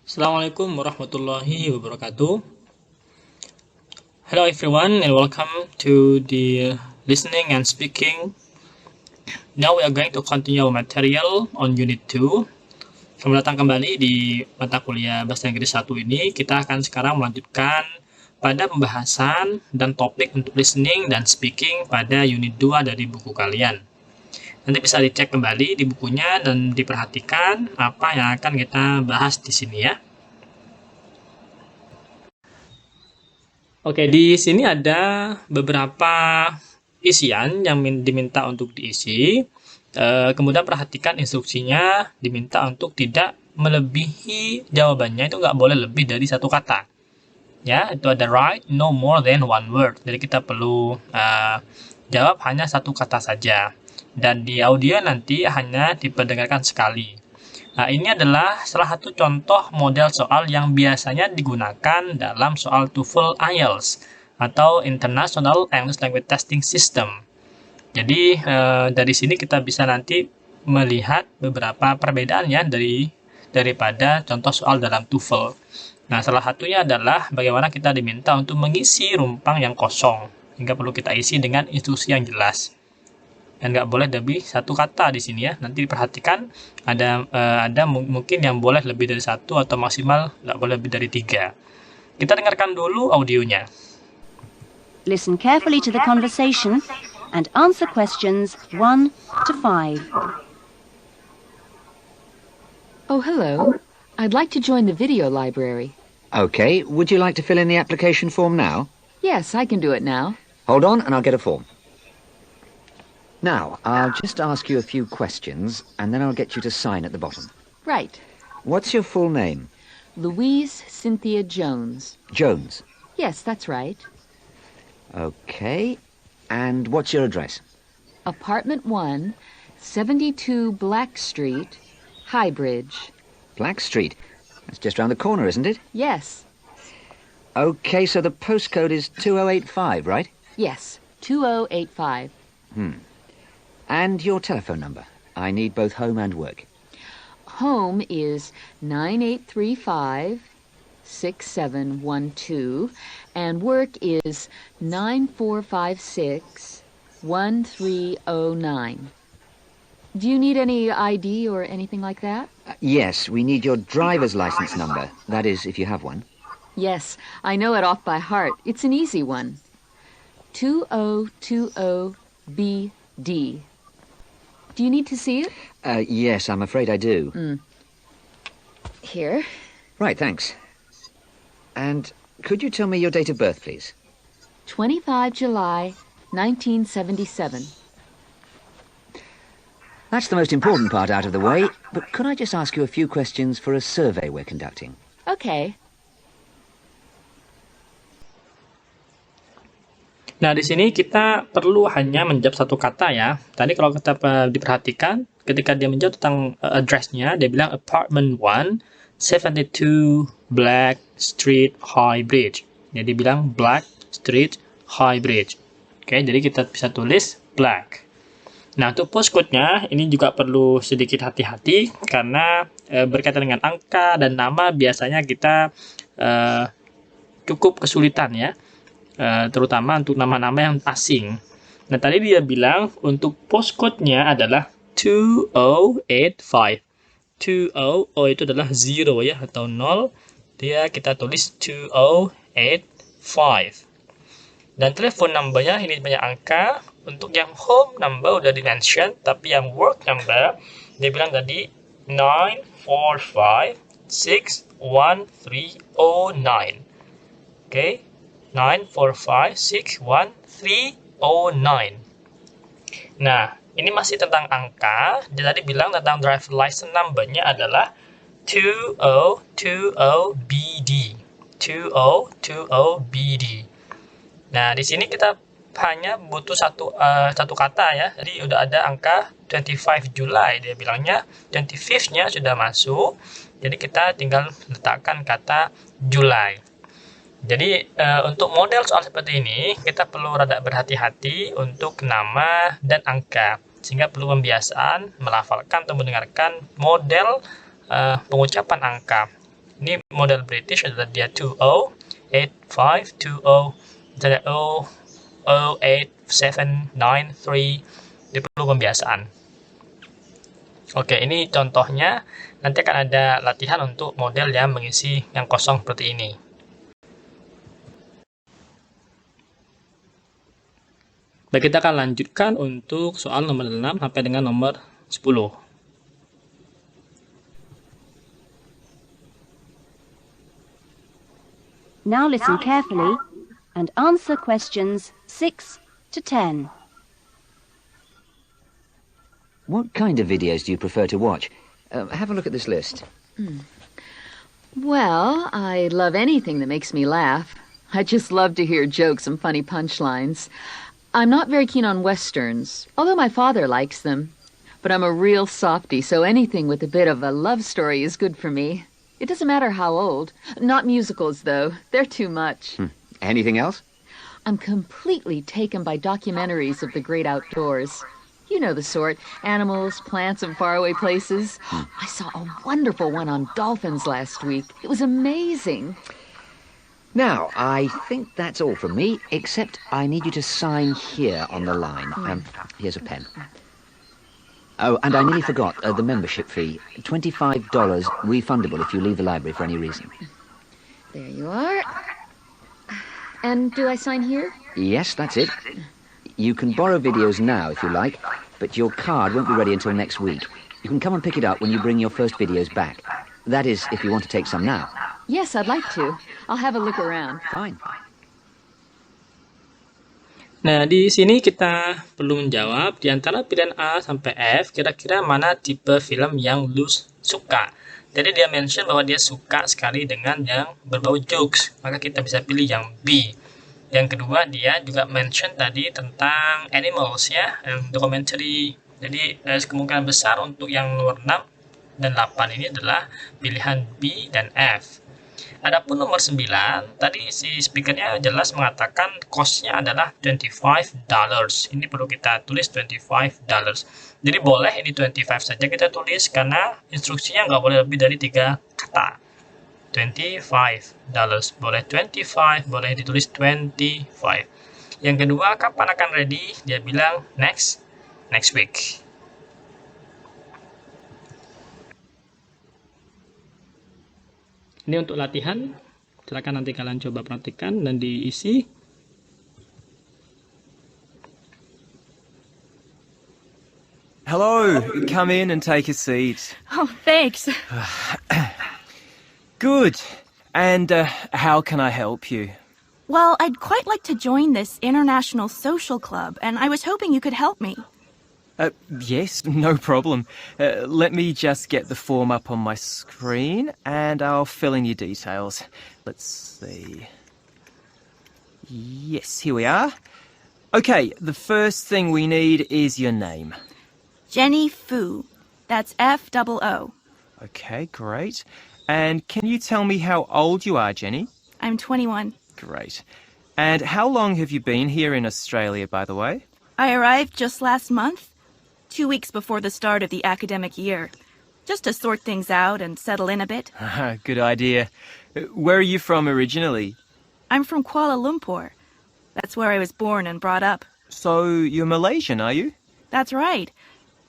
Assalamualaikum warahmatullahi wabarakatuh. Hello everyone and welcome to the listening and speaking. Now we are going to continue our material on Unit 2. Selamat datang kembali di mata kuliah Bahasa Inggris 1 ini. Kita akan sekarang melanjutkan pada pembahasan dan topik untuk listening dan speaking pada Unit 2 dari buku kalian. Nanti bisa dicek kembali di bukunya dan diperhatikan apa yang akan kita bahas di sini ya. Oke, di sini ada beberapa isian yang diminta untuk diisi. Kemudian perhatikan instruksinya, diminta untuk tidak melebihi jawabannya, itu nggak boleh lebih dari satu kata. Ya, itu ada write no more than one word. Jadi kita perlu jawab hanya satu kata saja. Dan di audio nanti hanya diperdengarkan sekali. Nah, ini adalah salah satu contoh model soal yang biasanya digunakan dalam soal TOEFL IELTS atau International English Language Testing System. Jadi dari sini kita bisa nanti melihat beberapa perbedaan ya daripada contoh soal dalam TOEFL. Nah, salah satunya adalah bagaimana kita diminta untuk mengisi rumpang yang kosong, hingga perlu kita isi dengan instruksi yang jelas. Dan nggak boleh lebih satu kata di sini ya. Nanti diperhatikan ada mungkin yang boleh lebih dari satu atau maksimal nggak boleh lebih dari 3. Kita dengarkan dulu audionya. Listen carefully to the conversation and answer questions 1 to 5. Oh, hello. I'd like to join the video library. Okay, would you like to fill in the application form now? Yes, I can do it now. Hold on and I'll get a form. Now, I'll just ask you a few questions and then I'll get you to sign at the bottom. Right. What's your full name? Louise Cynthia Jones. Jones. Yes, that's right. Okay. And what's your address? Apartment 1, 72 Black Street, Highbridge. Black Street. That's just round the corner, isn't it? Yes. Okay, so the postcode is 2085, right? Yes, 2085. And your telephone number. I need both home and work. Home is 9835-6712, and work is 9456-1309. Do you need any ID or anything like that? Yes, we need your driver's license number. That is, if you have one. Yes, I know it off by heart. It's an easy one. 2020BD. Do you need to see it? Yes, I'm afraid I do. Here. Right, thanks. And could you tell me your date of birth, please? 25 July, 1977. That's the most important part out of the way, but could I just ask you a few questions for a survey we're conducting? Okay. Nah, di sini kita perlu hanya menjawab satu kata ya. Tadi kalau kita diperhatikan, ketika dia menjawab tentang address-nya, dia bilang apartment 1, 72 Black Street, Highbridge. Jadi bilang Black Street, Highbridge. Oke, jadi kita bisa tulis Black. Nah, untuk postcode-nya, ini juga perlu sedikit hati-hati, karena berkaitan dengan angka dan nama, biasanya kita cukup kesulitan ya. Terutama untuk nama-nama yang asing. Nah, tadi dia bilang untuk postcode-nya adalah 2085. 20 itu adalah 0 ya, atau 0. Kita tulis 2085. Dan telepon number-nya ini banyak angka. Untuk yang home number udah di-mention, tapi yang work number dia bilang tadi 9456139. Oke. 9456139. Nah, ini masih tentang angka. Dia tadi bilang tentang driver license number-nya adalah 2020BD. 2020BD. Nah, di sini kita hanya butuh satu kata ya. Jadi udah ada angka 25 July. Dia bilangnya 25th-nya sudah masuk. Jadi kita tinggal letakkan kata July. Jadi untuk model soal seperti ini kita perlu rada berhati-hati untuk nama dan angka, sehingga perlu pembiasaan melafalkan atau mendengarkan model pengucapan angka. Ini model British adalah dia 208520, misalnya 08793. Dia perlu pembiasaan. Oke, ini contohnya. Nanti akan ada latihan untuk model yang mengisi yang kosong seperti ini. Baik, kita akan lanjutkan untuk soal nomor 6 sampai dengan nomor 10. Now listen carefully and answer questions 6 to 10. What kind of videos do you prefer to watch? Have a look at this list. Well, I love anything that makes me laugh. I just love to hear jokes and funny punchlines. I'm not very keen on westerns, although my father likes them. But I'm a real softie, so anything with a bit of a love story is good for me. It doesn't matter how old. Not musicals, though. They're too much. Anything else? I'm completely taken by documentaries of the great outdoors. You know the sort. Animals, plants, and faraway places. I saw a wonderful one on dolphins last week. It was amazing. Now, I think that's all from me, except I need you to sign here on the line. Here's a pen. Oh, and I nearly forgot the membership fee. $25 refundable if you leave the library for any reason. There you are. And do I sign here? Yes, that's it. You can borrow videos now if you like, but your card won't be ready until next week. You can come and pick it up when you bring your first videos back. That is, if you want to take some now. Yes, I'd like to. I'll have a look around. Fine. Nah, di sini kita perlu menjawab di antara pilihan A sampai F, kira-kira mana tipe film yang lu suka. Jadi dia mention bahwa dia suka sekali dengan yang berbau jokes, maka kita bisa pilih yang B. Yang kedua, dia juga mention tadi tentang animals ya, yang documentary. Jadi kemungkinan besar untuk yang nomor 6 dan 8 ini adalah pilihan B dan F. Adapun nomor 9, tadi si speakernya jelas mengatakan cost-nya adalah $25. Ini perlu kita tulis $25. Jadi boleh ini 25 saja kita tulis karena instruksinya nggak boleh lebih dari 3 kata. $25. Boleh 25, boleh ditulis 25. Yang kedua, kapan akan ready? Dia bilang next week. Ini untuk latihan, silakan nanti kalian coba praktikkan dan diisi. Hello, come in and take a seat. Oh, thanks. Good. And how can I help you? Well, I'd quite like to join this international social club, and I was hoping you could help me. Yes, no problem. Let me just get the form up on my screen and I'll fill in your details. Let's see. Yes, here we are. Okay, the first thing we need is your name. Jenny Fu. That's F-O-O. Okay, great. And can you tell me how old you are, Jenny? I'm 21. Great. And how long have you been here in Australia, by the way? I arrived just last month, 2 weeks before the start of the academic year, just to sort things out and settle in a bit. Good idea. Where are you from originally? I'm from Kuala Lumpur. That's where I was born and brought up. So you're Malaysian, are you? That's right.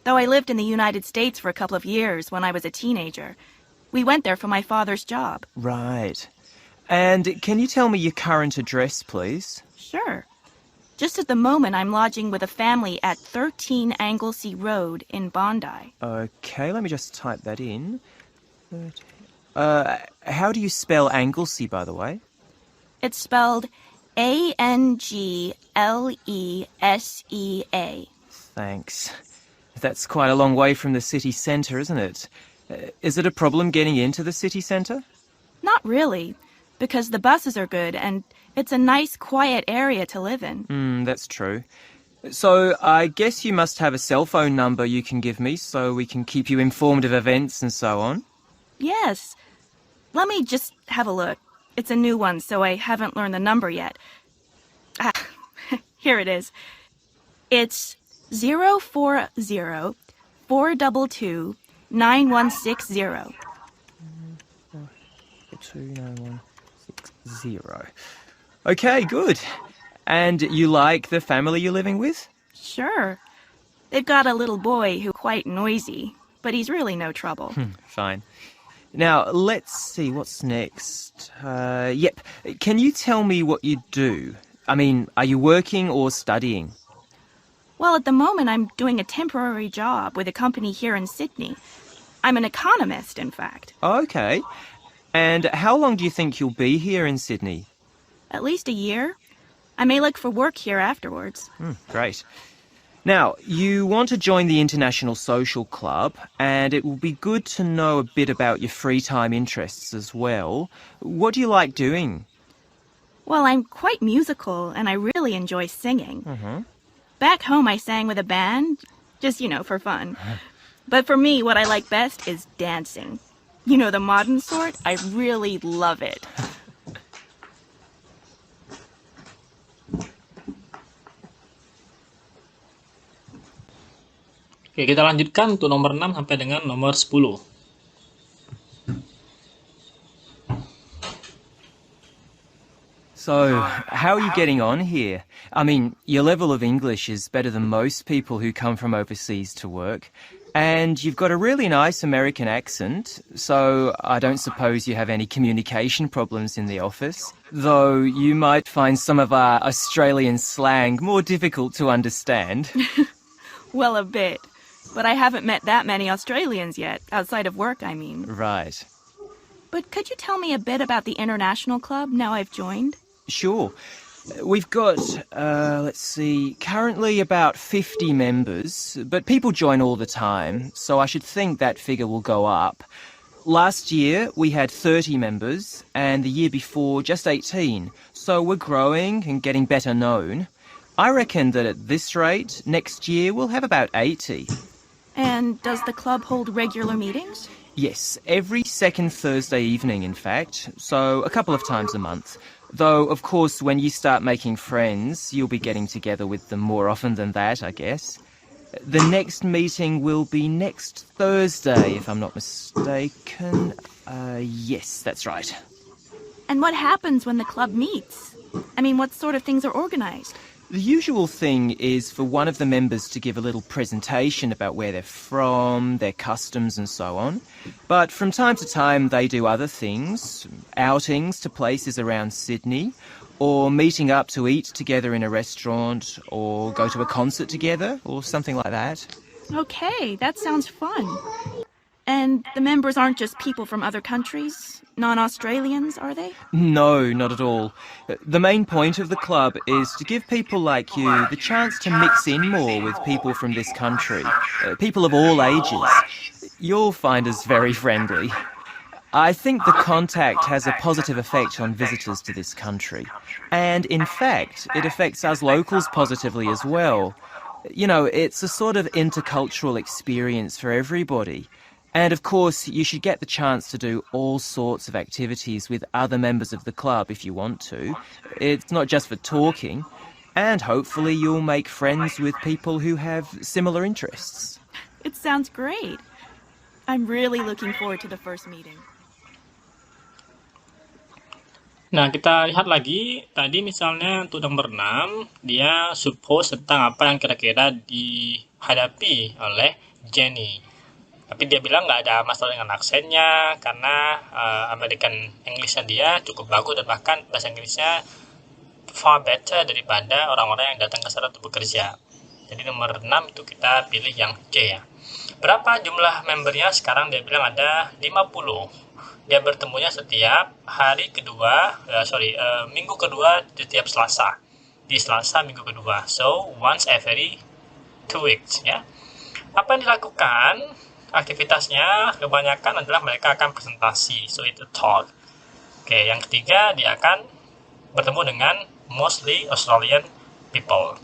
Though I lived in the United States for a couple of years when I was a teenager. We went there for my father's job. Right. And can you tell me your current address, please? Sure. Just at the moment, I'm lodging with a family at 13 Anglesey Road in Bondi. Okay, let me just type that in. How do you spell Anglesey, by the way? It's spelled Anglesea. Thanks. That's quite a long way from the city centre, isn't it? Is it a problem getting into the city centre? Not really, because the buses are good and it's a nice, quiet area to live in. That's true. So I guess you must have a cell phone number you can give me so we can keep you informed of events and so on. Yes. Let me just have a look. It's a new one, so I haven't learned the number yet. Here it is. It's 040-422-9160. 29160. Okay, good. And you like the family you're living with? Sure. They've got a little boy who's quite noisy, but he's really no trouble. Fine. Now, let's see, what's next? Yep. Can you tell me what you do? I mean, are you working or studying? Well, at the moment, I'm doing a temporary job with a company here in Sydney. I'm an economist, in fact. Okay. And how long do you think you'll be here in Sydney? At least a year. I may look for work here afterwards. Great. Now, you want to join the International Social Club, and it will be good to know a bit about your free time interests as well. What do you like doing? Well, I'm quite musical, and I really enjoy singing. Back home, I sang with a band, just, for fun. But for me, what I like best is dancing. You know, the modern sort, I really love it. Oke, kita lanjutkan untuk nomor 6 sampai dengan nomor 10. So, how are you getting on here? I mean, your level of English is better than most people who come from overseas to work. And you've got a really nice American accent, so I don't suppose you have any communication problems in the office. Though you might find some of our Australian slang more difficult to understand. Well, a bit. But I haven't met that many Australians yet, outside of work, I mean. Right. But could you tell me a bit about the International Club now I've joined? Sure. We've got, let's see, currently about 50 members, but people join all the time, so I should think that figure will go up. Last year, we had 30 members, and the year before, just 18, so we're growing and getting better known. I reckon that at this rate, next year we'll have about 80. And does the club hold regular meetings? Yes, every second Thursday evening, in fact, so a couple of times a month. Though, of course, when you start making friends, you'll be getting together with them more often than that, I guess. The next meeting will be next Thursday, if I'm not mistaken. Yes, that's right. And what happens when the club meets? I mean, what sort of things are organized? The usual thing is for one of the members to give a little presentation about where they're from, their customs and so on. But from time to time they do other things, outings to places around Sydney, or meeting up to eat together in a restaurant, or go to a concert together, or something like that. Okay, that sounds fun. And the members aren't just people from other countries? Non-Australians, are they? No, not at all. The main point of the club is to give people like you the chance to mix in more with people from this country. People of all ages. You'll find us very friendly. I think the contact has a positive effect on visitors to this country. And in fact, it affects us locals positively as well. You know, it's a sort of intercultural experience for everybody. And of course, you should get the chance to do all sorts of activities with other members of the club if you want to. It's not just for talking. And hopefully you'll make friends with people who have similar interests. It sounds great. I'm really looking forward to the first meeting. Nah, kita lihat lagi. Tadi misalnya untuk nomor 6, dia suppose tentang apa yang kira-kira dihadapi oleh Jenny. Tapi dia bilang nggak ada masalah dengan aksennya, karena American English-nya dia cukup bagus, dan bahkan bahasa Inggrisnya far better daripada orang-orang yang datang ke sana untuk bekerja. Jadi nomor 6 itu kita pilih yang C ya. Berapa jumlah membernya? Sekarang dia bilang ada 50. Dia bertemunya setiap minggu kedua setiap Selasa. Di Selasa minggu kedua. So, once every 2 weeks ya. Apa yang dilakukan? Aktivitasnya kebanyakan adalah mereka akan presentasi, so itu talk. Oke, yang ketiga dia akan bertemu dengan mostly Australian people.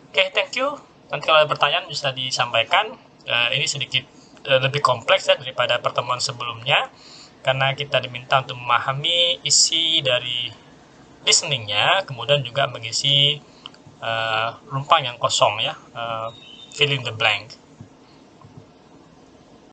Oke, thank you. Nanti kalau ada pertanyaan bisa disampaikan. Ini sedikit lebih kompleks ya daripada pertemuan sebelumnya, karena kita diminta untuk memahami isi dari listeningnya, kemudian juga mengisi rumpang yang kosong ya, fill in the blank.